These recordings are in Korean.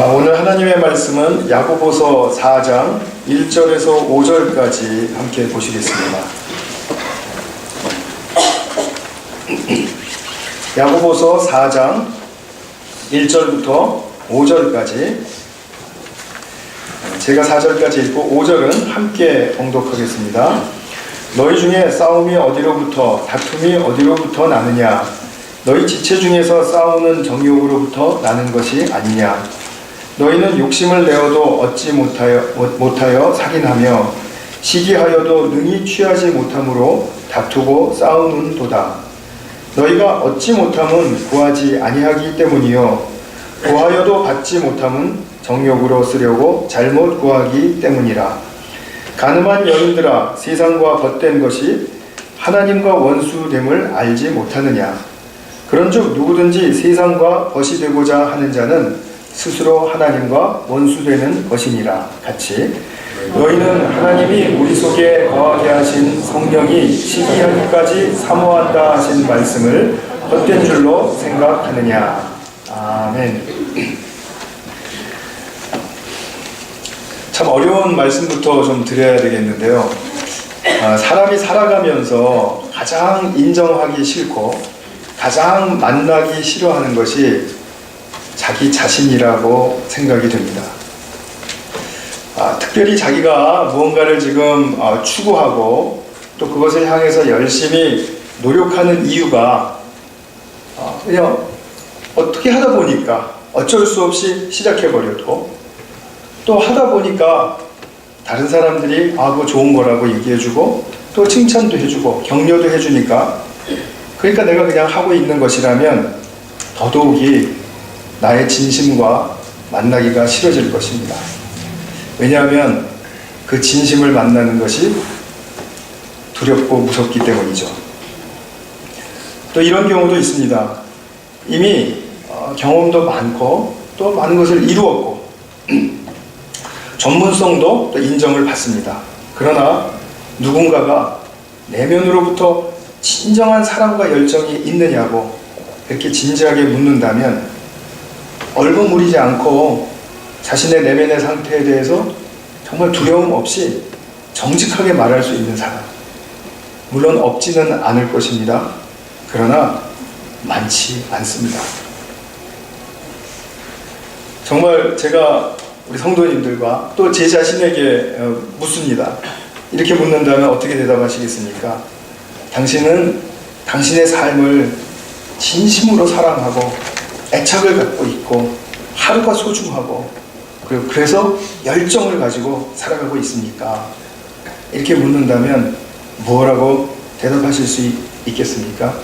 오늘 하나님의 말씀은 야고보서 4장 1절에서 5절까지 함께 보시겠습니다. 야고보서 4장 1절부터 5절까지, 제가 4절까지 읽고 5절은 함께 봉독하겠습니다. 너희 중에 싸움이 어디로부터, 다툼이 어디로부터 나느냐? 너희 지체 중에서 싸우는 정욕으로부터 나는 것이 아니냐? 너희는 욕심을 내어도 얻지 못하여 살인하며 시기하여도 능히 취하지 못함으로 다투고 싸우는도다. 너희가 얻지 못함은 구하지 아니하기 때문이요 구하여도 받지 못함은 정욕으로 쓰려고 잘못 구하기 때문이라. 가늠한 여인들아, 세상과 벗된 것이 하나님과 원수됨을 알지 못하느냐? 그런즉 누구든지 세상과 벗이 되고자 하는 자는 스스로 하나님과 원수되는 것이니라. 같이 너희는 하나님이 우리 속에 거하게 하신 성령이 시기하기까지 사모한다 하신 말씀을 헛된 줄로 생각하느냐. 아멘. 참 어려운 말씀부터 좀 드려야 되겠는데요. 사람이 살아가면서 가장 인정하기 싫고 가장 만나기 싫어하는 것이 자기 자신이라고 생각이 됩니다. 특별히 자기가 무언가를 지금 추구하고 또 그것을 향해서 열심히 노력하는 이유가 그냥 어떻게 하다 보니까 어쩔 수 없이 시작해버려도 또 하다 보니까 다른 사람들이 그거 좋은 거라고 얘기해주고 또 칭찬도 해주고 격려도 해주니까, 그러니까 내가 그냥 하고 있는 것이라면 더더욱이 나의 진심과 만나기가 싫어질 것입니다. 왜냐하면 그 진심을 만나는 것이 두렵고 무섭기 때문이죠. 또 이런 경우도 있습니다. 이미 경험도 많고 또 많은 것을 이루었고 전문성도 또 인정을 받습니다. 그러나 누군가가 내면으로부터 진정한 사랑과 열정이 있느냐고 이렇게 진지하게 묻는다면 얼버무리지 않고 자신의 내면의 상태에 대해서 정말 두려움 없이 정직하게 말할 수 있는 사람, 물론 없지는 않을 것입니다. 그러나 많지 않습니다. 정말 제가 우리 성도님들과 또 제 자신에게 묻습니다. 이렇게 묻는다면 어떻게 대답하시겠습니까? 당신은 당신의 삶을 진심으로 사랑하고 애착을 갖고 있고 하루가 소중하고 그래서 열정을 가지고 살아가고 있습니까? 이렇게 묻는다면 뭐라고 대답하실 수 있겠습니까?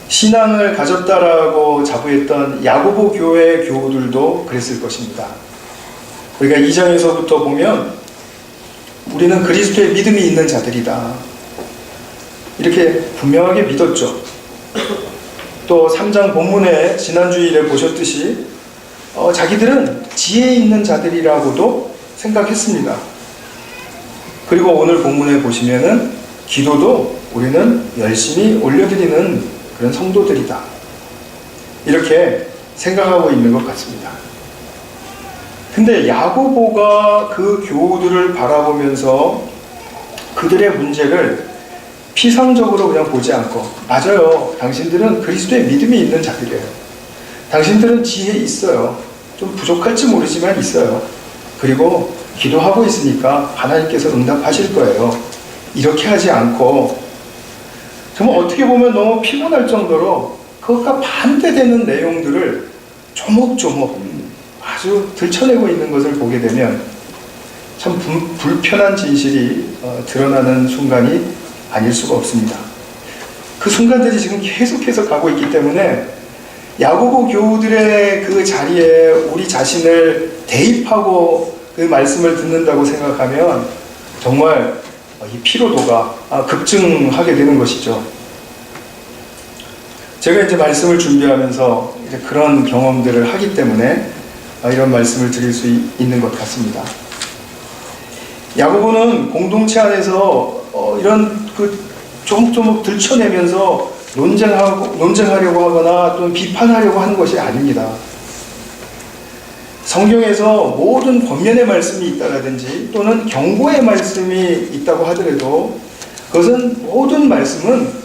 신앙을 가졌다라고 자부했던 야고보 교회 교우들도 그랬을 것입니다. 우리가 2장에서부터 보면 우리는 그리스도의 믿음이 있는 자들이다, 이렇게 분명하게 믿었죠. 또 3장 본문에 지난주일에 보셨듯이 자기들은 지혜 있는 자들이라고도 생각했습니다. 그리고 오늘 본문에 보시면은 기도도 우리는 열심히 올려드리는 그런 성도들이다, 이렇게 생각하고 있는 것 같습니다. 근데 야고보가 그 교우들을 바라보면서 그들의 문제를 피상적으로 그냥 보지 않고, 맞아요, 당신들은 그리스도의 믿음이 있는 자들이에요, 당신들은 지혜 있어요, 좀 부족할지 모르지만 있어요, 그리고 기도하고 있으니까 하나님께서 응답하실 거예요, 이렇게 하지 않고 정말 어떻게 보면 너무 피곤할 정도로 그것과 반대되는 내용들을 조목조목 아주 들춰내고 있는 것을 보게 되면 참 불편한 진실이 드러나는 순간이 아닐 수가 없습니다. 그 순간들이 지금 계속해서 가고 있기 때문에 야고보 교우들의 그 자리에 우리 자신을 대입하고 그 말씀을 듣는다고 생각하면 정말 이 피로도가 급증하게 되는 것이죠. 제가 이제 말씀을 준비하면서 이제 그런 경험들을 하기 때문에 이런 말씀을 드릴 수 있는 것 같습니다. 야고보는 공동체 안에서 이런 그 조목조목 들춰내면서 논쟁하려고 하거나 또는 비판하려고 하는 것이 아닙니다. 성경에서 모든 권면의 말씀이 있다라든지 또는 경고의 말씀이 있다고 하더라도 그것은 모든 말씀은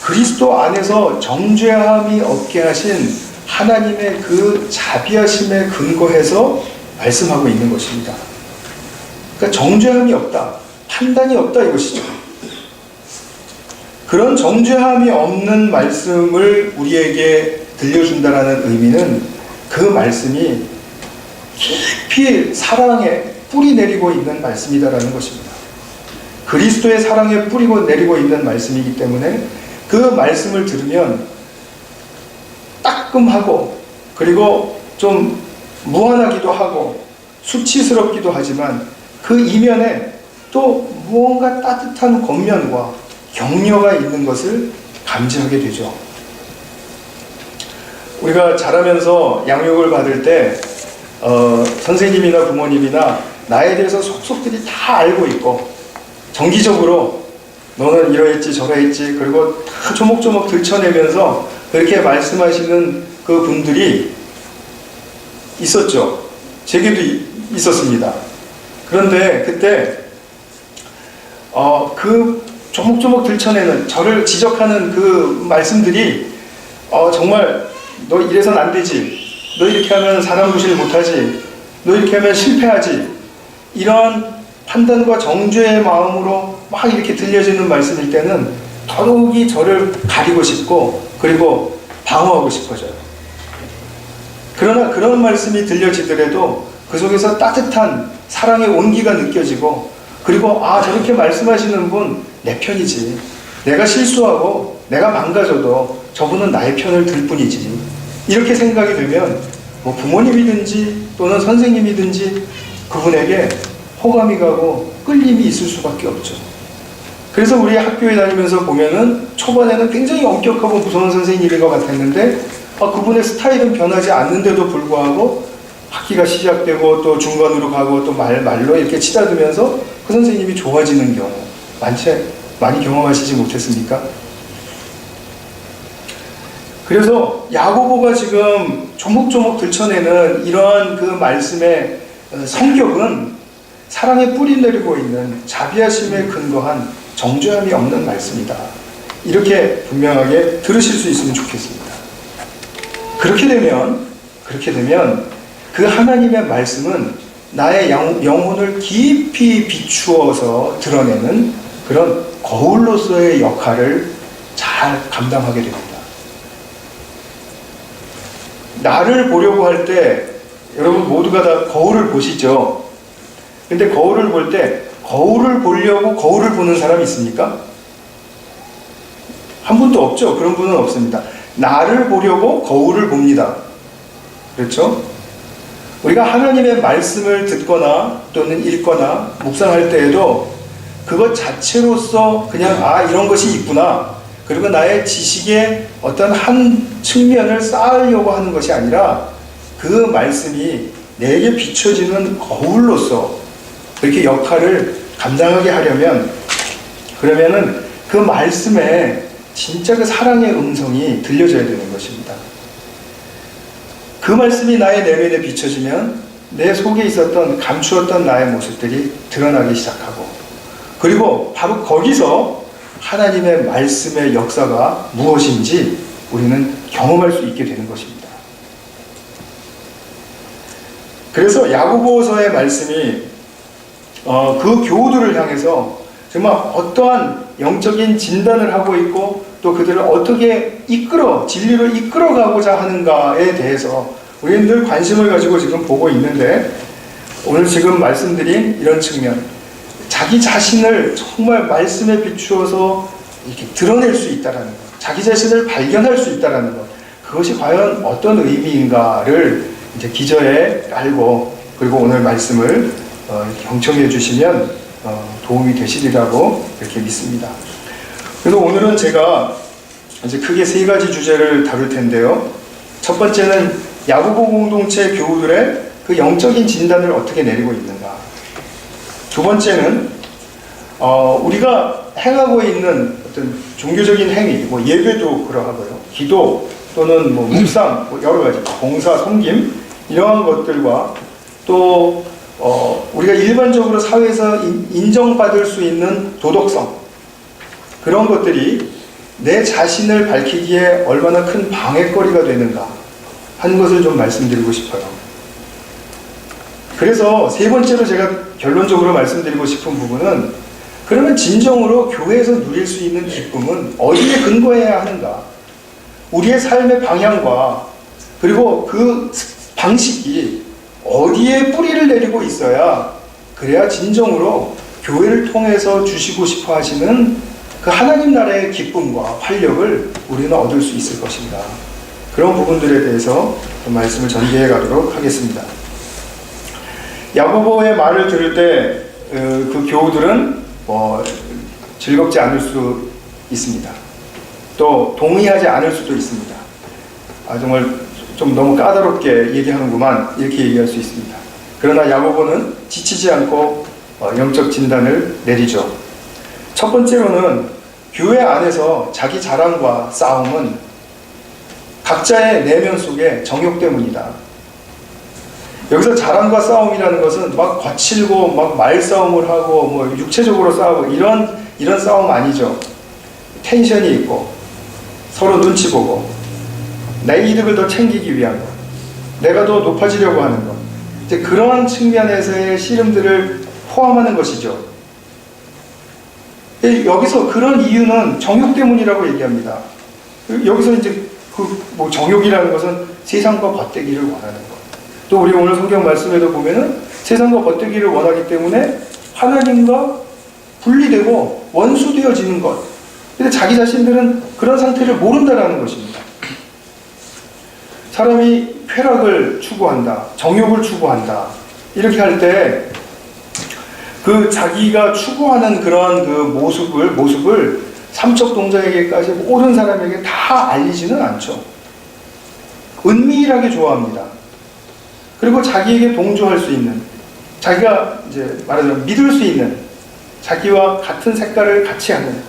그리스도 안에서 정죄함이 없게 하신 하나님의 그 자비하심에 근거해서 말씀하고 있는 것입니다. 그러니까 정죄함이 없다, 판단이 없다 이것이죠. 그런 정죄함이 없는 말씀을 우리에게 들려준다라는 의미는 그 말씀이 깊이 사랑에 뿌리 내리고 있는 말씀이다라는 것입니다. 그리스도의 사랑에 뿌리고 내리고 있는 말씀이기 때문에 그 말씀을 들으면 따끔하고 그리고 좀 무한하기도 하고 수치스럽기도 하지만 그 이면에 또 무언가 따뜻한 겉면과 격려가 있는 것을 감지하게 되죠. 우리가 자라면서 양육을 받을 때 선생님이나 부모님이나 나에 대해서 속속들이 다 알고 있고 정기적으로 너는 이러했지 저러했지 그리고 다 조목조목 들춰내면서 그렇게 말씀하시는 그 분들이 있었죠. 제게도 있었습니다. 그런데 그때 그 조목조목 들춰내는 저를 지적하는 그 말씀들이 정말 너 이래선 안 되지, 너 이렇게 하면 사람 구실 못하지, 너 이렇게 하면 실패하지, 이런 판단과 정죄의 마음으로 막 이렇게 들려지는 말씀일 때는 더욱이 저를 가리고 싶고 그리고 방어하고 싶어져요. 그러나 그런 말씀이 들려지더라도 그 속에서 따뜻한 사랑의 온기가 느껴지고 그리고 저렇게 말씀하시는 분 내 편이지, 내가 실수하고 내가 망가져도 저분은 나의 편을 들 뿐이지, 이렇게 생각이 들면 뭐 부모님이든지 또는 선생님이든지 그분에게 호감이 가고 끌림이 있을 수밖에 없죠. 그래서 우리 학교에 다니면서 보면은 초반에는 굉장히 엄격하고 무서운 선생님인 것 같았는데 그분의 스타일은 변하지 않는데도 불구하고 학기가 시작되고 또 중간으로 가고 또 말로 이렇게 치닫으면서 그 선생님이 좋아지는 경우 많이 경험하시지 못했습니까? 그래서 야고보가 지금 조목조목 들춰내는 이러한 그 말씀의 성격은 사랑에 뿌리 내리고 있는 자비하심에 근거한 정죄함이 없는 말씀이다. 이렇게 분명하게 들으실 수 있으면 좋겠습니다. 그렇게 되면 그 하나님의 말씀은 나의 영혼을 깊이 비추어서 드러내는 그런 거울로서의 역할을 잘 감당하게 됩니다. 나를 보려고 할 때 여러분 모두가 다 거울을 보시죠? 근데 거울을 볼 때 거울을 보려고 거울을 보는 사람이 있습니까? 한 분도 없죠? 그런 분은 없습니다. 나를 보려고 거울을 봅니다. 그렇죠? 우리가 하나님의 말씀을 듣거나 또는 읽거나 묵상할 때에도 그것 자체로서 그냥 이런 것이 있구나, 그리고 나의 지식의 어떤 한 측면을 쌓으려고 하는 것이 아니라 그 말씀이 내게 비춰지는 거울로서 그렇게 역할을 감당하게 하려면 그러면은 그 말씀에 진짜 그 사랑의 음성이 들려져야 되는 것입니다. 그 말씀이 나의 내면에 비춰지면 내 속에 있었던 감추었던 나의 모습들이 드러나기 시작하고 그리고 바로 거기서 하나님의 말씀의 역사가 무엇인지 우리는 경험할 수 있게 되는 것입니다. 그래서 야고보서의 말씀이 그 교우들을 향해서 정말 어떠한 영적인 진단을 하고 있고 또 그들을 어떻게 진리로 이끌어가고자 하는가에 대해서 우리는 늘 관심을 가지고 지금 보고 있는데, 오늘 지금 말씀드린 이런 측면, 자기 자신을 정말 말씀에 비추어서 이렇게 드러낼 수 있다는 것, 자기 자신을 발견할 수 있다는 것, 그것이 과연 어떤 의미인가를 이제 기저에 깔고 그리고 오늘 말씀을 경청해 주시면 도움이 되시리라고 이렇게 믿습니다. 그래서 오늘은 제가 이제 크게 세 가지 주제를 다룰 텐데요. 첫 번째는 야고보 공동체 교우들의 그 영적인 진단을 어떻게 내리고 있는가. 두 번째는 우리가 행하고 있는 어떤 종교적인 행위, 뭐 예배도 그러하고요. 기도 또는 뭐 묵상, 뭐 여러 가지 봉사, 섬김 이러한 것들과 또 우리가 일반적으로 사회에서 인정받을 수 있는 도덕성 그런 것들이 내 자신을 밝히기에 얼마나 큰 방해거리가 되는가 하는 것을 좀 말씀드리고 싶어요. 그래서 세 번째로 제가 결론적으로 말씀드리고 싶은 부분은 그러면 진정으로 교회에서 누릴 수 있는 기쁨은 어디에 근거해야 하는가? 우리의 삶의 방향과 그리고 그 방식이 어디에 뿌리를 내리고 있어야 그래야 진정으로 교회를 통해서 주시고 싶어 하시는 그 하나님 나라의 기쁨과 활력을 우리는 얻을 수 있을 것입니다. 그런 부분들에 대해서 말씀을 전개해 가도록 하겠습니다. 야고보의 말을 들을 때 그 교우들은 즐겁지 않을 수 있습니다. 또 동의하지 않을 수도 있습니다. 정말 좀 너무 까다롭게 얘기하는구만 이렇게 얘기할 수 있습니다. 그러나 야고보는 지치지 않고 영적 진단을 내리죠. 첫 번째로는 교회 안에서 자기 자랑과 싸움은 각자의 내면 속에 정욕 때문이다. 여기서 자랑과 싸움이라는 것은 막 거칠고 막 말싸움을 하고 뭐 육체적으로 싸우고 이런 싸움 아니죠. 텐션이 있고 서로 눈치 보고 내 이득을 더 챙기기 위한 것, 내가 더 높아지려고 하는 것, 이제 그러한 측면에서의 씨름들을 포함하는 것이죠. 여기서 그런 이유는 정욕 때문이라고 얘기합니다. 여기서 이제 뭐 정욕이라는 것은 세상과 겉대기를 원하는 것. 또 우리 오늘 성경 말씀에도 보면은 세상과 겉대기를 원하기 때문에 하나님과 분리되고 원수되어지는 것. 근데 자기 자신들은 그런 상태를 모른다라는 것입니다. 사람이 쾌락을 추구한다, 정욕을 추구한다 이렇게 할 때 그 자기가 추구하는 그러한 그 모습을 삼척 동자에게까지 모든 사람에게 다 알리지는 않죠. 은밀하게 좋아합니다. 그리고 자기에게 동조할 수 있는, 자기가 이제 말하자면 믿을 수 있는, 자기와 같은 색깔을 같이 하는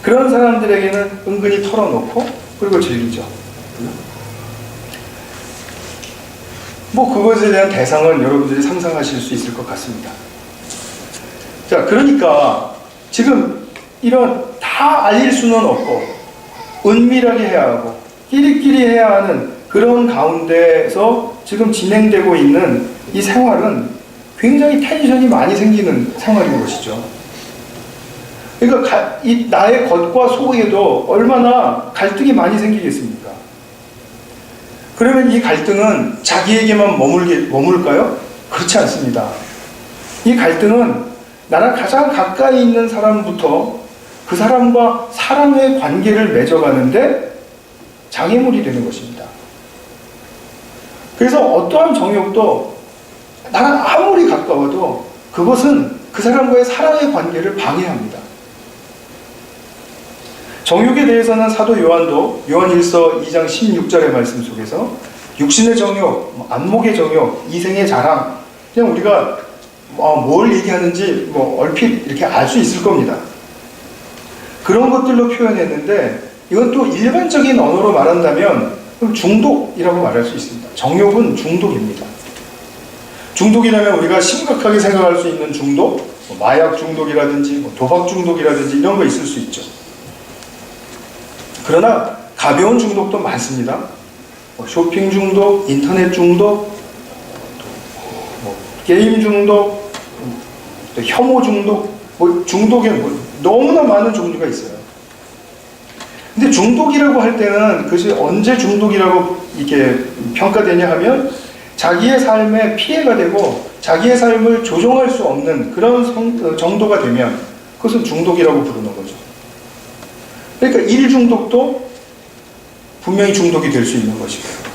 그런 사람들에게는 은근히 털어놓고 그리고 즐기죠. 뭐 그것에 대한 대상은 여러분들이 상상하실 수 있을 것 같습니다. 자, 그러니까 지금 이런 다 알릴 수는 없고 은밀하게 해야 하고 끼리끼리 해야 하는 그런 가운데서 지금 진행되고 있는 이 생활은 굉장히 텐션이 많이 생기는 생활인 것이죠. 그러니까 이 나의 겉과 속에도 얼마나 갈등이 많이 생기겠습니까? 그러면 이 갈등은 자기에게만 머물까요? 그렇지 않습니다. 이 갈등은 나랑 가장 가까이 있는 사람부터 그 사람과 사랑의 관계를 맺어가는데 장애물이 되는 것입니다. 그래서 어떠한 정욕도 나랑 아무리 가까워도 그것은 그 사람과의 사랑의 관계를 방해합니다. 정욕에 대해서는 사도 요한도 요한일서 2장 16절의 말씀 속에서 육신의 정욕, 안목의 정욕, 이생의 자랑, 그냥 우리가 뭘 얘기하는지 얼핏 이렇게 알 수 있을 겁니다. 그런 것들로 표현했는데 이건 또 일반적인 언어로 말한다면 중독이라고 말할 수 있습니다. 정욕은 중독입니다. 중독이라면 우리가 심각하게 생각할 수 있는 중독, 마약 중독이라든지 도박 중독이라든지 이런 거 있을 수 있죠. 그러나 가벼운 중독도 많습니다. 쇼핑 중독, 인터넷 중독, 게임 중독, 혐오 중독, 중독에 너무나 많은 종류가 있어요. 근데 중독이라고 할 때는 그것이 언제 중독이라고 이렇게 평가되냐 하면 자기의 삶에 피해가 되고 자기의 삶을 조종할 수 없는 그런 정도가 되면 그것은 중독이라고 부르는 거죠. 그러니까 일 중독도 분명히 중독이 될 수 있는 것이고요.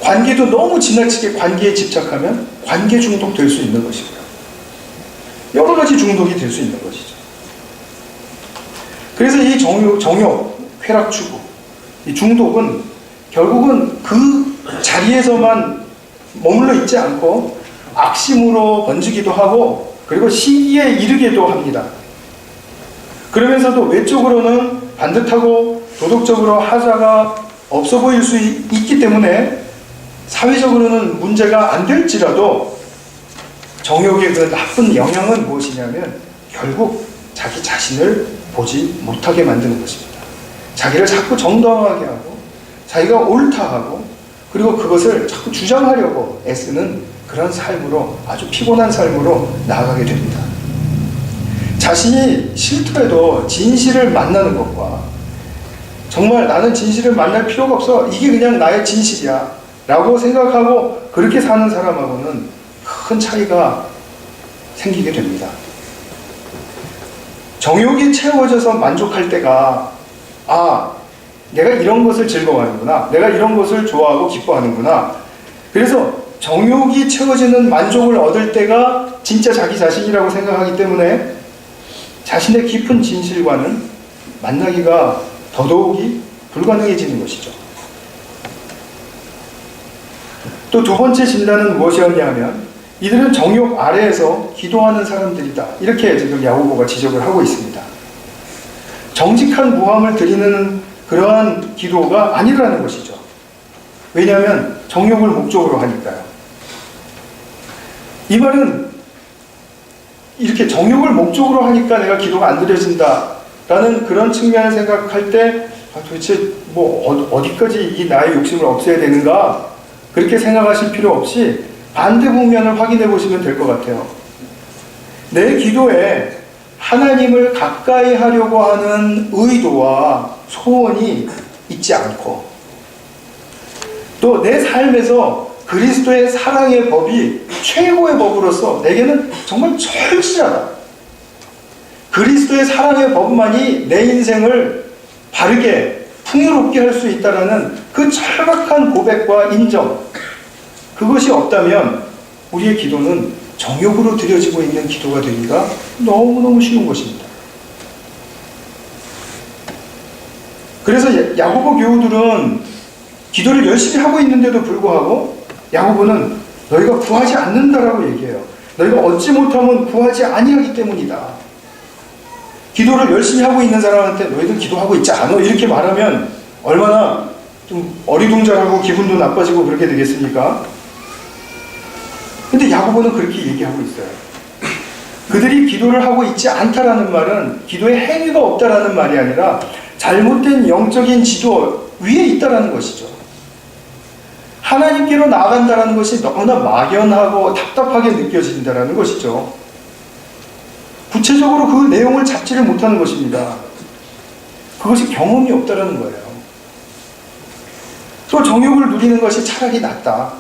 관계도 너무 지나치게 관계에 집착하면 관계 중독 될 수 있는 것이고요. 여러 가지 중독이 될 수 있는 것이죠. 그래서 이 정욕, 쾌락 추구, 이 중독은 결국은 그 자리에서만 머물러 있지 않고 악심으로 번지기도 하고 그리고 시기에 이르게도 합니다. 그러면서도 외적으로는 반듯하고 도덕적으로 하자가 없어 보일 수 있기 때문에 사회적으로는 문제가 안 될지라도 정욕의 그 나쁜 영향은 무엇이냐면 결국 자기 자신을 보지 못하게 만드는 것입니다. 자기를 자꾸 정당하게 하고 자기가 옳다 하고 그리고 그것을 자꾸 주장하려고 애쓰는 그런 삶으로 아주 피곤한 삶으로 나아가게 됩니다. 자신이 싫더라도 진실을 만나는 것과 정말 나는 진실을 만날 필요가 없어 이게 그냥 나의 진실이야 라고 생각하고 그렇게 사는 사람하고는 큰 차이가 생기게 됩니다. 정욕이 채워져서 만족할 때가 내가 이런 것을 즐거워하는구나, 내가 이런 것을 좋아하고 기뻐하는구나, 그래서 정욕이 채워지는 만족을 얻을 때가 진짜 자기 자신이라고 생각하기 때문에 자신의 깊은 진실과는 만나기가 더더욱이 불가능해지는 것이죠. 또 두 번째 진단은 무엇이었냐 하면 이들은 정욕 아래에서 기도하는 사람들이다. 이렇게 지금 야고보가 지적을 하고 있습니다. 정직한 무함을 드리는 그러한 기도가 아니라는 것이죠. 왜냐하면 정욕을 목적으로 하니까요. 이 말은 이렇게 정욕을 목적으로 하니까 내가 기도가 안 드려진다라는 그런 측면을 생각할 때 도대체 어디까지 이 나의 욕심을 없애야 되는가 그렇게 생각하실 필요 없이 반대 국면을 확인해 보시면 될 것 같아요. 내 기도에 하나님을 가까이 하려고 하는 의도와 소원이 있지 않고 또 내 삶에서 그리스도의 사랑의 법이 최고의 법으로서 내게는 정말 철저하다. 그리스도의 사랑의 법만이 내 인생을 바르게 풍요롭게 할 수 있다는 그 철박한 고백과 인정, 그것이 없다면 우리의 기도는 정욕으로 드려지고 있는 기도가 되기가 너무너무 쉬운 것입니다. 그래서 야고보 교우들은 기도를 열심히 하고 있는데도 불구하고 야고보는 너희가 구하지 않는다라고 얘기해요. 너희가 얻지 못하면 구하지 아니하기 때문이다. 기도를 열심히 하고 있는 사람한테 너희들 기도하고 있지 않아? 이렇게 말하면 얼마나 좀 어리둥절하고 기분도 나빠지고 그렇게 되겠습니까? 근데 야고보는 그렇게 얘기하고 있어요. 그들이 기도를 하고 있지 않다라는 말은 기도에 행위가 없다라는 말이 아니라 잘못된 영적인 지도 위에 있다라는 것이죠. 하나님께로 나아간다는 것이 너무나 막연하고 답답하게 느껴진다는 것이죠. 구체적으로 그 내용을 잡지를 못하는 것입니다. 그것이 경험이 없다는 거예요. 또 정욕을 누리는 것이 차라리 낫다.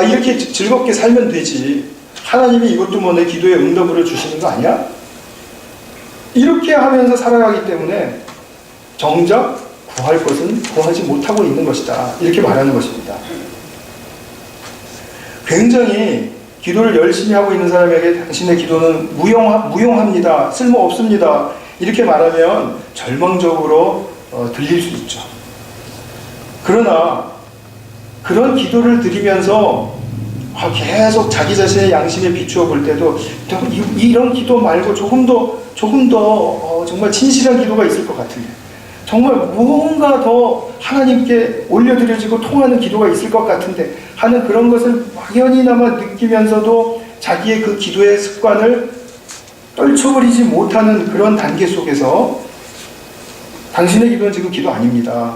이렇게 즐겁게 살면 되지. 하나님이 이것도 내 기도에 응답을 주시는 거 아니야? 이렇게 하면서 살아가기 때문에 정작 구할 것은 구하지 못하고 있는 것이다. 이렇게 말하는 것입니다. 굉장히 기도를 열심히 하고 있는 사람에게 당신의 기도는 무용합니다. 쓸모없습니다. 이렇게 말하면 절망적으로 들릴 수 있죠. 그러나 그런 기도를 드리면서 계속 자기 자신의 양심에 비추어 볼 때도 이런 기도 말고 조금 더 정말 진실한 기도가 있을 것 같은데 정말 무언가 더 하나님께 올려드려지고 통하는 기도가 있을 것 같은데 하는 그런 것을 막연히나마 느끼면서도 자기의 그 기도의 습관을 떨쳐버리지 못하는 그런 단계 속에서 당신의 기도는 지금 기도 아닙니다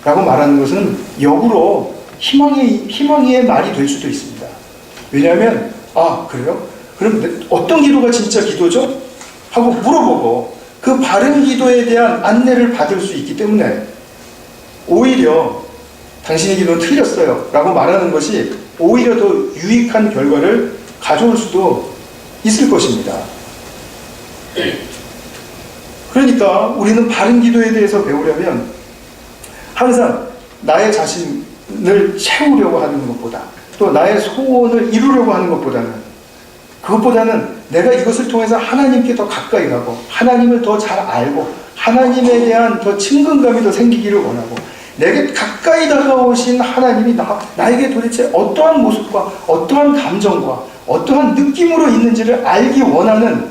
라고 말하는 것은 역으로 희망의 말이 될 수도 있습니다. 왜냐하면 그래요? 그럼 어떤 기도가 진짜 기도죠? 하고 물어보고 그 바른 기도에 대한 안내를 받을 수 있기 때문에 오히려 당신의 기도는 틀렸어요 라고 말하는 것이 오히려 더 유익한 결과를 가져올 수도 있을 것입니다. 그러니까 우리는 바른 기도에 대해서 배우려면 항상 나의 자신을 채우려고 하는 것보다 또 나의 소원을 이루려고 하는 그것보다는 내가 이것을 통해서 하나님께 더 가까이 가고 하나님을 더 잘 알고 하나님에 대한 더 친근감이 더 생기기를 원하고 내게 가까이 다가오신 하나님이 나에게 도대체 어떠한 모습과 어떠한 감정과 어떠한 느낌으로 있는지를 알기 원하는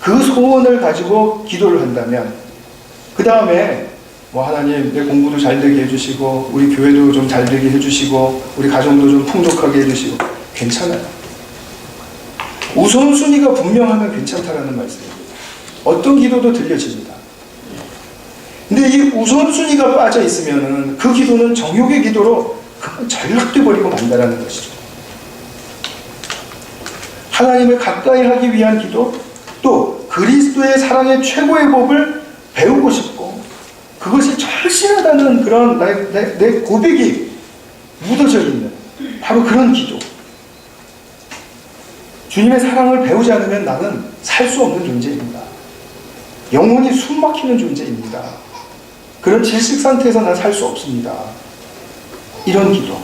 그 소원을 가지고 기도를 한다면, 그 다음에 뭐 하나님 내 공부도 잘 되게 해주시고 우리 교회도 좀 잘 되게 해주시고 우리 가정도 좀 풍족하게 해주시고, 괜찮아요. 우선순위가 분명하면 괜찮다라는 말씀입니다. 어떤 기도도 들려집니다. 근데 이 우선순위가 빠져 있으면은 그 기도는 정욕의 기도로 전락돼 버리고 만다라는 것이죠. 하나님을 가까이 하기 위한 기도, 또 그리스도의 사랑의 최고의 법을 배우고 싶고 그것이 절실하다는 그런 내 고백이 묻어져 있는 바로 그런 기도. 주님의 사랑을 배우지 않으면 나는 살 수 없는 존재입니다. 영혼이 숨 막히는 존재입니다. 그런 질식 상태에서 난 살 수 없습니다. 이런 기도.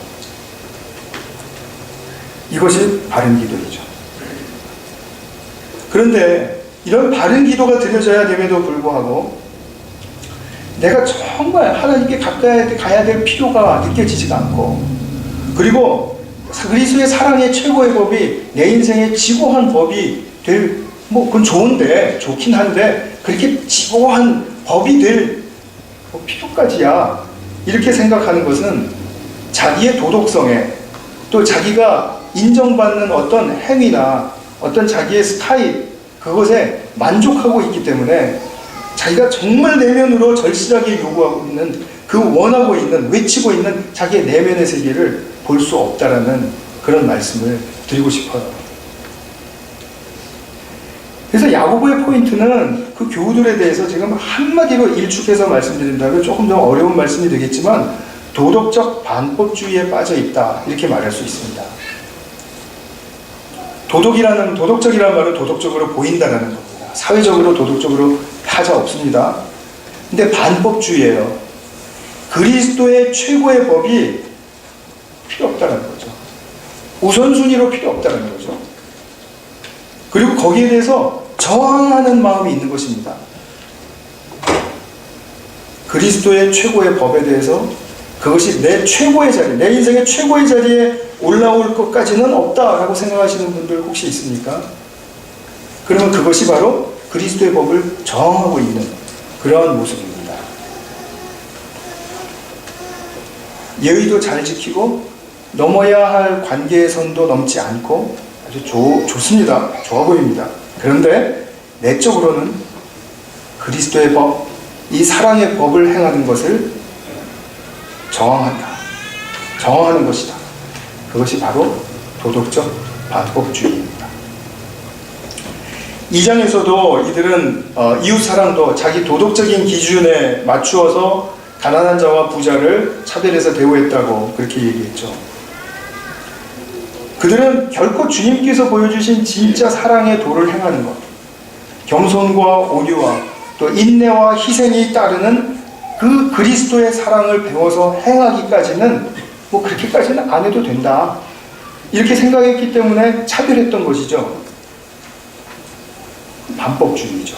이것이 바른 기도이죠. 그런데 이런 바른 기도가 드려져야 됨에도 불구하고 내가 정말 하나님께 가까이 가야 될 필요가 느껴지지가 않고, 그리고 그리스도의 사랑의 최고의 법이 내 인생의 지고한 법이 될, 그건 좋긴 한데 그렇게 지고한 법이 될 필요까지야, 이렇게 생각하는 것은 자기의 도덕성에, 또 자기가 인정받는 어떤 행위나 어떤 자기의 스타일, 그것에 만족하고 있기 때문에 자기가 정말 내면으로 절실하게 요구하고 있는, 원하고 있는, 외치고 있는 자기의 내면의 세계를 볼 수 없다라는 그런 말씀을 드리고 싶어요. 그래서 야고보의 포인트는 그 교우들에 대해서 지금 한마디로 일축해서 말씀드린다면 조금 더 어려운 말씀이 되겠지만 도덕적 반법주의에 빠져 있다, 이렇게 말할 수 있습니다. 도덕적이라는 말은 도덕적으로 보인다라는 겁니다. 사회적으로 도덕적으로 하자 없습니다. 근데 반법주의예요. 그리스도의 최고의 법이 필요 없다는 거죠. 우선순위로 필요 없다는 거죠. 그리고 거기에 대해서 저항하는 마음이 있는 것입니다. 그리스도의 최고의 법에 대해서 그것이 내 최고의 자리, 내 인생의 최고의 자리에 올라올 것까지는 없다라고 생각하시는 분들 혹시 있습니까? 그러면 그것이 바로 그리스도의 법을 저항하고 있는 그러한 모습입니다. 예의도 잘 지키고 넘어야 할 관계의 선도 넘지 않고 아주 좋습니다. 좋아 보입니다. 그런데 내적으로는 그리스도의 법, 이 사랑의 법을 행하는 것을 저항하는 것이다. 그것이 바로 도덕적 반법주의입니다. 2장에서도 이들은 이웃사랑도 자기 도덕적인 기준에 맞추어서 가난한 자와 부자를 차별해서 대우했다고 그렇게 얘기했죠. 그들은 결코 주님께서 보여주신 진짜 사랑의 도를 행하는 것, 겸손과 온유와 또 인내와 희생이 따르는 그 그리스도의 사랑을 배워서 행하기까지는 그렇게까지는 안 해도 된다, 이렇게 생각했기 때문에 차별했던 것이죠. 반법주의죠.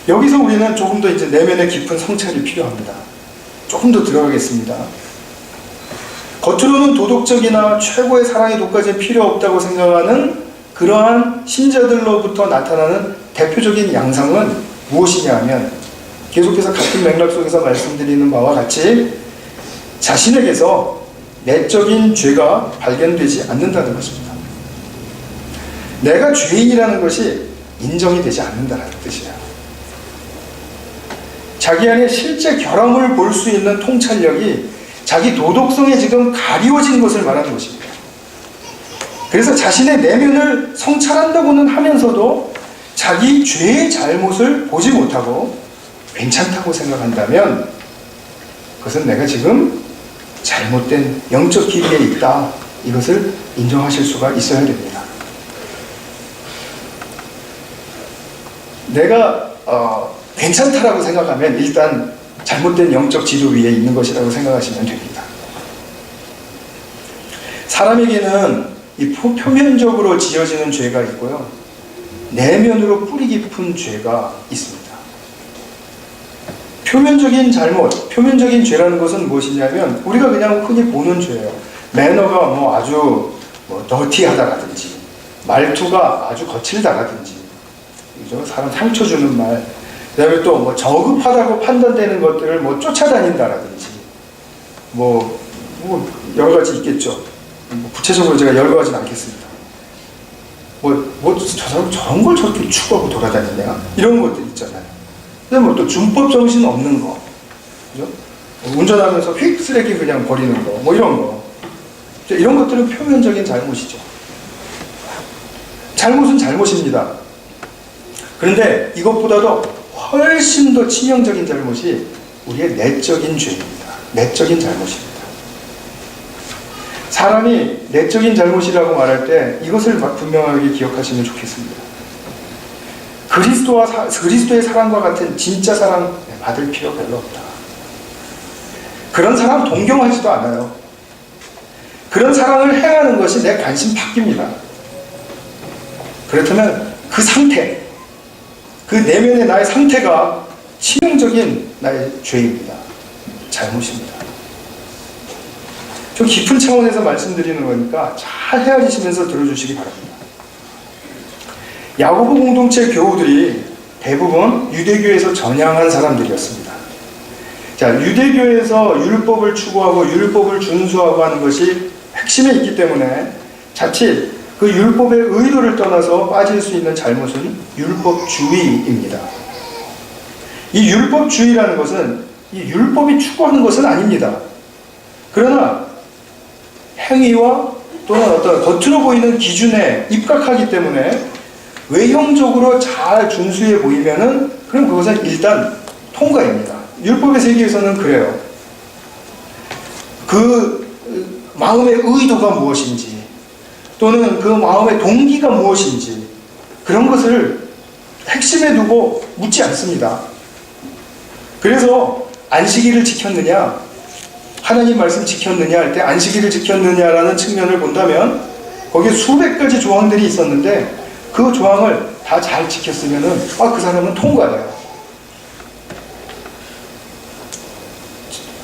여기서 우리는 조금 더 이제 내면의 깊은 성찰이 필요합니다. 조금 더 들어가겠습니다. 겉으로는 도덕적이나 최고의 사랑의 도까지는 필요 없다고 생각하는 그러한 신자들로부터 나타나는 대표적인 양상은 무엇이냐 하면, 계속해서 같은 맥락 속에서 말씀드리는 바와 같이 자신에게서 내적인 죄가 발견되지 않는다는 것입니다. 내가 죄인이라는 것이 인정이 되지 않는다는 뜻이에요. 자기 안에 실제 결함을 볼 수 있는 통찰력이 자기 도덕성에 지금 가리워진 것을 말하는 것입니다. 그래서 자신의 내면을 성찰한다고는 하면서도 자기 죄의 잘못을 보지 못하고 괜찮다고 생각한다면 그것은 내가 지금 잘못된 영적 길이에 있다, 이것을 인정하실 수가 있어야 됩니다. 내가 괜찮다라고 생각하면 일단 잘못된 영적 지도 위에 있는 것이라고 생각하시면 됩니다. 사람에게는 이 표면적으로 지어지는 죄가 있고요, 내면으로 뿌리 깊은 죄가 있습니다. 표면적인 잘못, 표면적인 죄라는 것은 무엇이냐면 우리가 그냥 흔히 보는 죄예요. 매너가 아주 더티하다라든지 말투가 아주 거칠다라든지, 그죠? 사람 상처 주는 말, 그다음에 또 뭐 저급하다고 판단되는 것들을 뭐 쫓아다닌다라든지, 뭐 여러 가지 있겠죠. 뭐 구체적으로 제가 열거하진 않겠습니다. 저 사람 저런 걸 저렇게 추구하고 돌아다니냐? 이런 것들 있잖아요. 근데 뭐 또 준법 정신 없는 거, 그죠? 운전하면서 휙 쓰레기 그냥 버리는 거, 뭐 이런 거. 이런 것들은 표면적인 잘못이죠. 잘못은 잘못입니다. 그런데 이것보다도 훨씬 더 치명적인 잘못이 우리의 내적인 죄입니다. 내적인 잘못입니다. 사람이 내적인 잘못이라고 말할 때 이것을 분명하게 기억하시면 좋겠습니다. 그리스도의 사랑과 같은 진짜 사랑 받을 필요 별로 없다. 그런 사람 동경하지도 않아요. 그런 사랑을 행하는 것이 내 관심 밖입니다. 그렇다면 그 상태, 그 내면의 나의 상태가 치명적인 나의 죄입니다. 잘못입니다. 좀 깊은 차원에서 말씀드리는 거니까 잘 헤아리시면서 들어주시기 바랍니다. 야고보 공동체 교우들이 대부분 유대교에서 전향한 사람들이었습니다. 자, 유대교에서 율법을 추구하고 율법을 준수하고 하는 것이 핵심에 있기 때문에 자칫 그 율법의 의도를 떠나서 빠질 수 있는 잘못은 율법주의입니다. 이 율법주의라는 것은 이 율법이 추구하는 것은 아닙니다. 그러나 행위와 또는 어떤 겉으로 보이는 기준에 입각하기 때문에 외형적으로 잘 준수해 보이면은 그럼 그것은 일단 통과입니다. 율법의 세계에서는 그래요. 그 마음의 의도가 무엇인지 또는 그 마음의 동기가 무엇인지 그런 것을 핵심에 두고 묻지 않습니다. 그래서 안식일을 지켰느냐, 하나님 말씀 지켰느냐 할 때 안식일을 지켰느냐라는 측면을 본다면 거기에 수백 가지 조항들이 있었는데 그 조항을 다 잘 지켰으면은 그 사람은 통과돼요.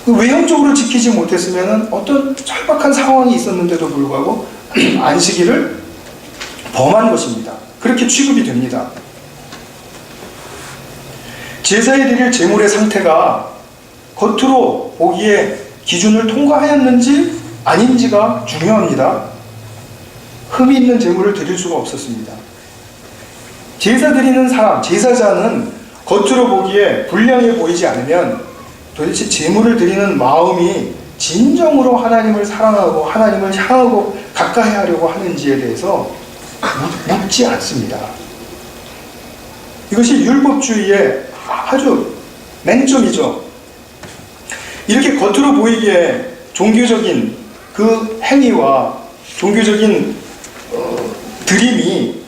외형적으로 지키지 못했으면은 어떤 절박한 상황이 있었는데도 불구하고 안식일을 범한 것입니다. 그렇게 취급이 됩니다. 제사에 드릴 제물의 상태가 겉으로 보기에 기준을 통과하였는지 아닌지가 중요합니다. 흠이 있는 제물을 드릴 수가 없었습니다. 제사 드리는 사람, 제사자는 겉으로 보기에 불량해 보이지 않으면 도대체 제물을 드리는 마음이 진정으로 하나님을 사랑하고 하나님을 향하고 가까이 하려고 하는지에 대해서 묻지 않습니다. 이것이 율법주의의 아주 맹점이죠. 이렇게 겉으로 보이기에 종교적인 그 행위와 종교적인 드림이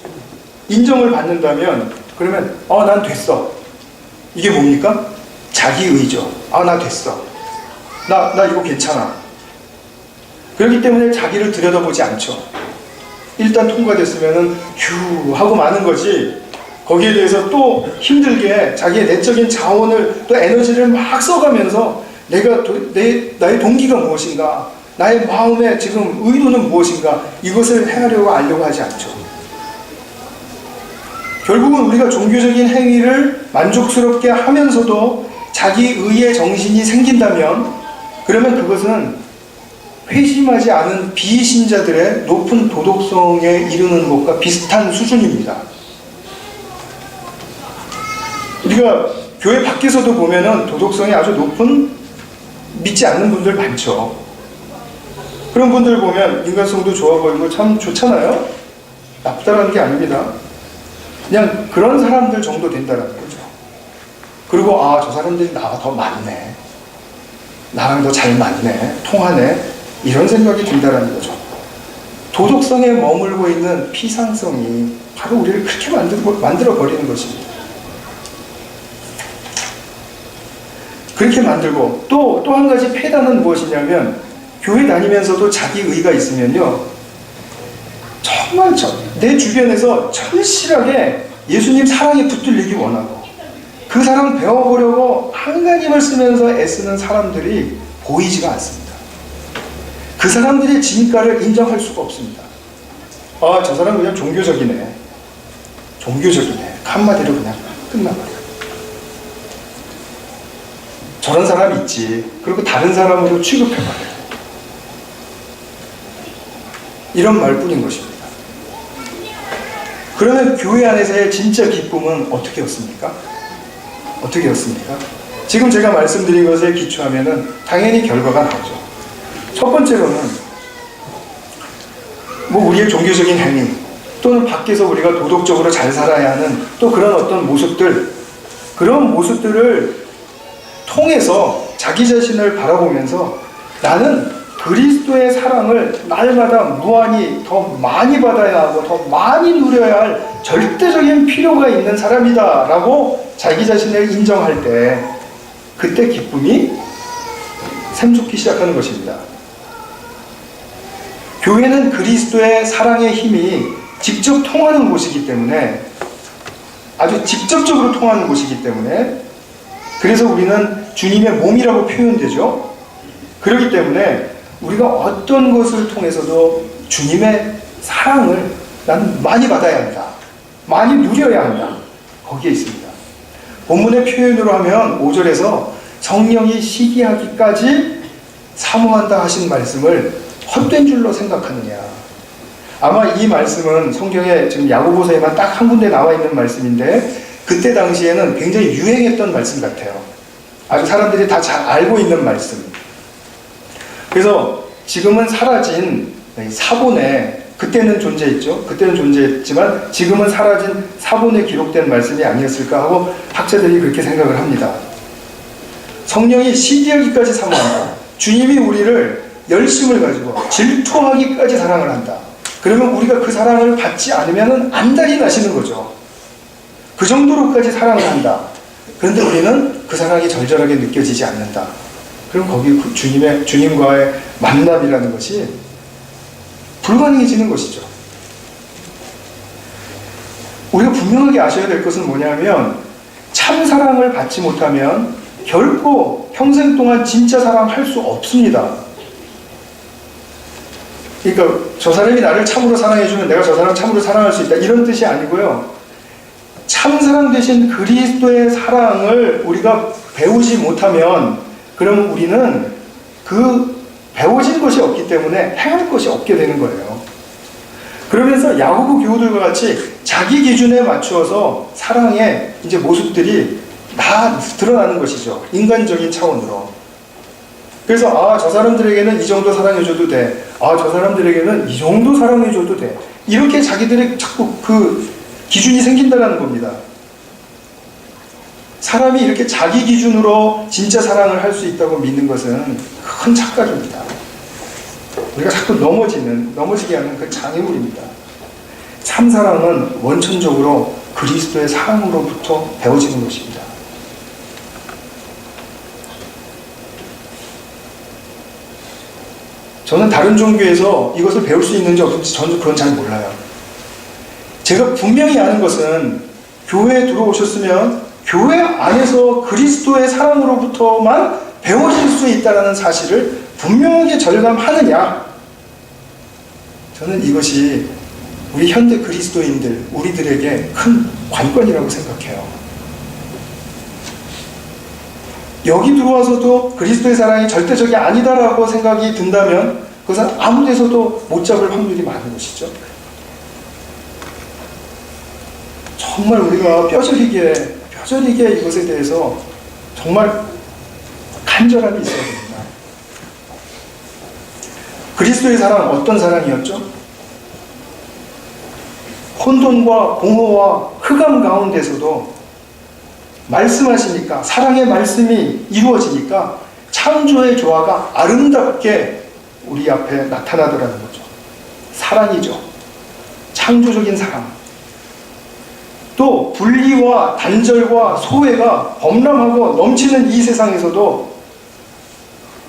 인정을 받는다면 그러면 난 됐어. 이게 뭡니까? 자기의죠. 나 됐어. 나 이거 괜찮아. 그렇기 때문에 자기를 들여다보지 않죠. 일단 통과됐으면은 휴 하고 마는 거지 거기에 대해서 또 힘들게 자기의 내적인 자원을 또 에너지를 막 써가면서 나의 동기가 무엇인가, 나의 마음의 지금 의도는 무엇인가 이것을 행하려고 알려고 하지 않죠. 결국은 우리가 종교적인 행위를 만족스럽게 하면서도 자기 의의 정신이 생긴다면 그러면 그것은 회심하지 않은 비신자들의 높은 도덕성에 이르는 것과 비슷한 수준입니다. 우리가 교회 밖에서도 보면은 도덕성이 아주 높은 믿지 않는 분들 많죠. 그런 분들 보면 인간성도 좋아 보이고 참 좋잖아요. 나쁘다는 게 아닙니다. 그냥 그런 사람들 정도 된다는 거죠. 그리고 저 사람들이 나와 더 많네, 나랑 더 잘 맞네, 통하네, 이런 생각이 든다는 거죠. 도덕성에 머물고 있는 피상성이 바로 우리를 그렇게 만들어 버리는 것입니다. 그렇게 만들고 또 한 가지 폐단은 무엇이냐면 교회 다니면서도 자기 의가 있으면요 정말 내 주변에서 절실하게 예수님 사랑에 붙들리기 원하고 그 사랑 배워보려고 한가님을 쓰면서 애쓰는 사람들이 보이지가 않습니다. 그 사람들의 진가를 인정할 수가 없습니다. 아, 저 사람 그냥 종교적이네. 종교적이네. 한마디로 그냥 끝나버려. 저런 사람이 있지. 그리고 다른 사람으로 취급해버려요. 이런 말뿐인 것입니다. 그러면 교회 안에서의 진짜 기쁨은 어떻게 였습니까? 어떻게 였습니까? 지금 제가 말씀드린 것에 기초하면은 당연히 결과가 나오죠. 첫 번째로는 뭐 우리의 종교적인 행위 또는 밖에서 우리가 도덕적으로 잘 살아야 하는 또 그런 어떤 모습들, 그런 모습들을 통해서 자기 자신을 바라보면서 나는 그리스도의 사랑을 날마다 무한히 더 많이 받아야 하고 더 많이 누려야 할 절대적인 필요가 있는 사람이다 라고 자기 자신을 인정할 때 그때 기쁨이 샘솟기 시작하는 것입니다. 교회는 그리스도의 사랑의 힘이 직접 통하는 곳이기 때문에, 아주 직접적으로 통하는 곳이기 때문에, 그래서 우리는 주님의 몸이라고 표현되죠. 그렇기 때문에 우리가 어떤 것을 통해서도 주님의 사랑을 나는 많이 받아야 한다, 많이 누려야 한다, 거기에 있습니다. 본문의 표현으로 하면 5절에서 성령이 시기하기까지 사모한다 하신 말씀을 헛된 줄로 생각하느냐. 아마 이 말씀은 성경에 지금 야고보서에만 딱 한 군데 나와 있는 말씀인데 그때 당시에는 굉장히 유행했던 말씀 같아요. 아주 사람들이 다 잘 알고 있는 말씀. 그래서 지금은 사라진 사본에, 그때는 존재했죠. 그때는 존재했지만 지금은 사라진 사본에 기록된 말씀이 아니었을까 하고 학자들이 그렇게 생각을 합니다. 성령이 시기하기까지 사모한다. 주님이 우리를 열심을 가지고 질투하기까지 사랑을 한다. 그러면 우리가 그 사랑을 받지 않으면 안달이 나시는 거죠. 그 정도로까지 사랑을 한다. 그런데 우리는 그 사랑이 절절하게 느껴지지 않는다. 그럼 거기 주님과의 만남이라는 것이 불가능해지는 것이죠. 우리가 분명하게 아셔야 될 것은 뭐냐면 참 사랑을 받지 못하면 결코 평생 동안 진짜 사랑할 수 없습니다. 그러니까 저 사람이 나를 참으로 사랑해주면 내가 저 사람을 참으로 사랑할 수 있다, 이런 뜻이 아니고요. 참사랑 되신 그리스도의 사랑을 우리가 배우지 못하면 그럼 우리는 그 배워진 것이 없기 때문에 행할 것이 없게 되는 거예요. 그러면서 야고보 교우들과 같이 자기 기준에 맞추어서 사랑의 이제 모습들이 다 드러나는 것이죠. 인간적인 차원으로. 그래서 저 사람들에게는 이 정도 사랑해줘도 돼. 저 사람들에게는 이 정도 사랑해줘도 돼. 이렇게 자기들의 자꾸 그 기준이 생긴다는 겁니다. 사람이 이렇게 자기 기준으로 진짜 사랑을 할 수 있다고 믿는 것은 큰 착각입니다. 우리가 자꾸 넘어지게 하는 그 장애물입니다. 참 사랑은 원천적으로 그리스도의 사랑으로부터 배워지는 것입니다. 저는 다른 종교에서 이것을 배울 수 있는지 없는지 저는 그건 잘 몰라요. 제가 분명히 아는 것은 교회에 들어오셨으면 교회 안에서 그리스도의 사랑으로부터만 배워질 수 있다는 사실을 분명하게 절감하느냐, 저는 이것이 우리 현대 그리스도인들, 우리들에게 큰 관건이라고 생각해요. 여기 들어와서도 그리스도의 사랑이 절대적이 아니다라고 생각이 든다면 그것은 아무 데서도 못 잡을 확률이 많은 것이죠. 정말 우리가 뼈저리게 이것에 대해서 정말 간절함이 있어야 됩니다. 그리스도의 사랑은 어떤 사랑이었죠? 혼돈과 공허와 흑암 가운데서도 말씀하시니까, 사랑의 말씀이 이루어지니까 창조의 조화가 아름답게 우리 앞에 나타나더라는 거죠. 사랑이죠. 창조적인 사랑. 또 분리와 단절과 소외가 범람하고 넘치는 이 세상에서도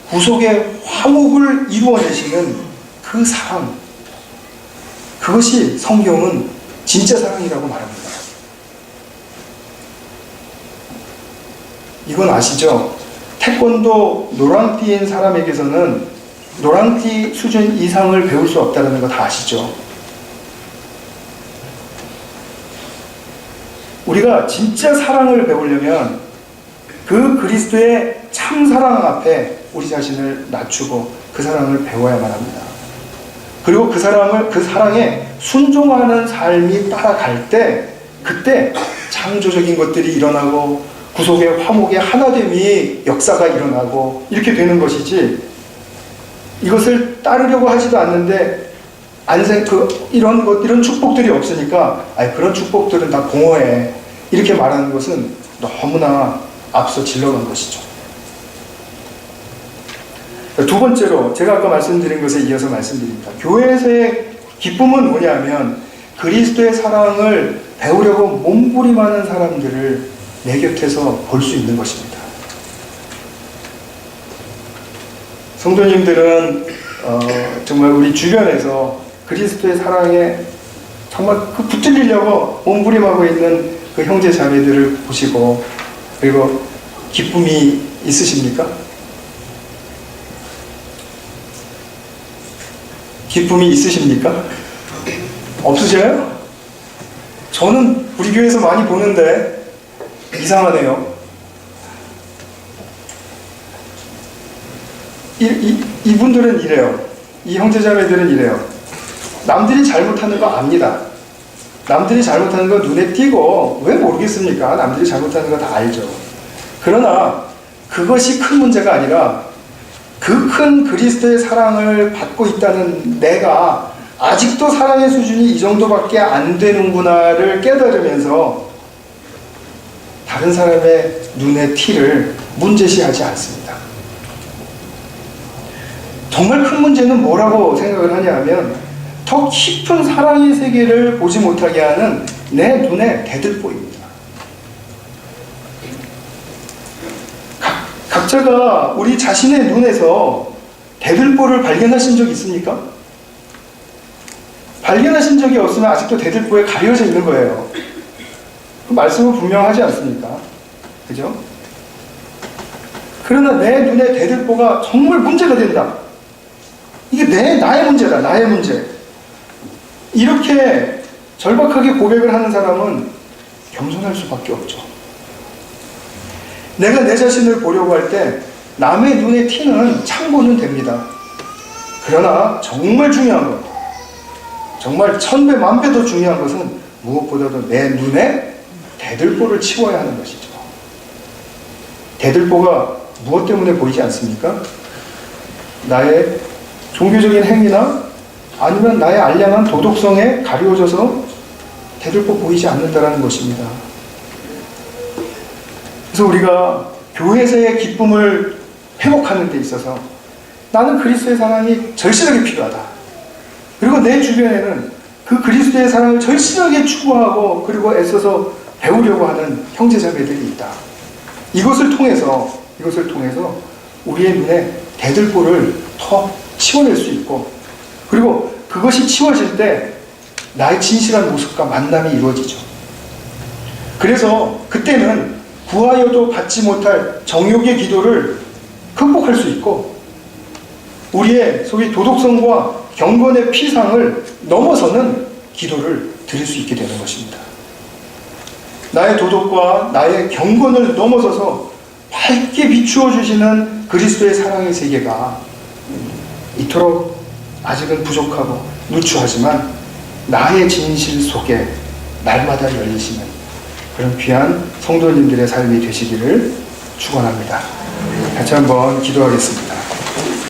구속의 화목을 이루어내시는 그 사랑, 그것이 성경은 진짜 사랑이라고 말합니다. 이건 아시죠? 태권도 노란띠인 사람에게서는 노란띠 수준 이상을 배울 수 없다는 거 다 아시죠? 우리가 진짜 사랑을 배우려면 그 그리스도의 참 사랑 앞에 우리 자신을 낮추고 그 사랑을 배워야만 합니다. 그리고 그 사랑에 순종하는 삶이 따라갈 때, 그때 창조적인 것들이 일어나고 구속의 화목의 하나됨이 역사가 일어나고 이렇게 되는 것이지, 이것을 따르려고 하지도 않는데 이런 축복들이 없으니까 그런 축복들은 다 공허해, 이렇게 말하는 것은 너무나 앞서 질러간 것이죠. 두 번째로 제가 아까 말씀드린 것에 이어서 말씀드립니다. 교회에서의 기쁨은 뭐냐면 그리스도의 사랑을 배우려고 몸부림하는 사람들을 내 곁에서 볼 수 있는 것입니다. 성도님들은 정말 우리 주변에서 그리스도의 사랑에 정말 붙들리려고 몸부림하고 있는 그 형제 자매들을 보시고, 그리고 기쁨이 있으십니까? 기쁨이 있으십니까? 없으셔요? 저는 우리 교회에서 많이 보는데 이상하네요. 이분들은 이래요. 이 형제자매들은 이래요. 남들이 잘못하는 거 압니다. 남들이 잘못하는 거 눈에 띄고 왜 모르겠습니까? 남들이 잘못하는 거 다 알죠. 그러나 그것이 큰 문제가 아니라 그 큰 그리스도의 사랑을 받고 있다는 내가 아직도 사랑의 수준이 이 정도밖에 안 되는구나를 깨달으면서 다른 사람의 눈의 티를 문제시하지 않습니다. 정말 큰 문제는 뭐라고 생각을 하냐 하면 더 깊은 사랑의 세계를 보지 못하게 하는 내 눈의 대들보입니다. 각자가 우리 자신의 눈에서 대들보를 발견하신 적 있습니까? 발견하신 적이 없으면 아직도 대들보에 가려져 있는 거예요. 그 말씀은 분명하지 않습니까? 그죠? 그러나 내 눈에 대들보가 정말 문제가 된다. 이게 나의 문제다. 나의 문제. 이렇게 절박하게 고백을 하는 사람은 겸손할 수밖에 없죠. 내가 내 자신을 보려고 할 때 남의 눈에 튀는 참고는 됩니다. 그러나 정말 중요한 것, 정말 천배 만배 더 중요한 것은 무엇보다도 내 눈에 대들보를 치워야 하는 것이죠. 대들보가 무엇 때문에 보이지 않습니까? 나의 종교적인 행위나 아니면 나의 알량한 도덕성에 가려져서 대들보 보이지 않는다는 것입니다. 그래서 우리가 교회에서의 기쁨을 회복하는 데 있어서 나는 그리스도의 사랑이 절실하게 필요하다. 그리고 내 주변에는 그 그리스도의 사랑을 절실하게 추구하고 그리고 애써서 배우려고 하는 형제자매들이 있다. 이것을 통해서 우리의 눈에 대들보를 더 치워낼 수 있고, 그리고 그것이 치워질 때 나의 진실한 모습과 만남이 이루어지죠. 그래서 그때는 구하여도 받지 못할 정욕의 기도를 극복할 수 있고, 우리의 소위 도덕성과 경건의 피상을 넘어서는 기도를 드릴 수 있게 되는 것입니다. 나의 도덕과 나의 경건을 넘어서서 밝게 비추어 주시는 그리스도의 사랑의 세계가 이토록 아직은 부족하고 누추하지만 나의 진실 속에 날마다 열리시는 그런 귀한 성도님들의 삶이 되시기를 축원합니다. 같이 한번 기도하겠습니다.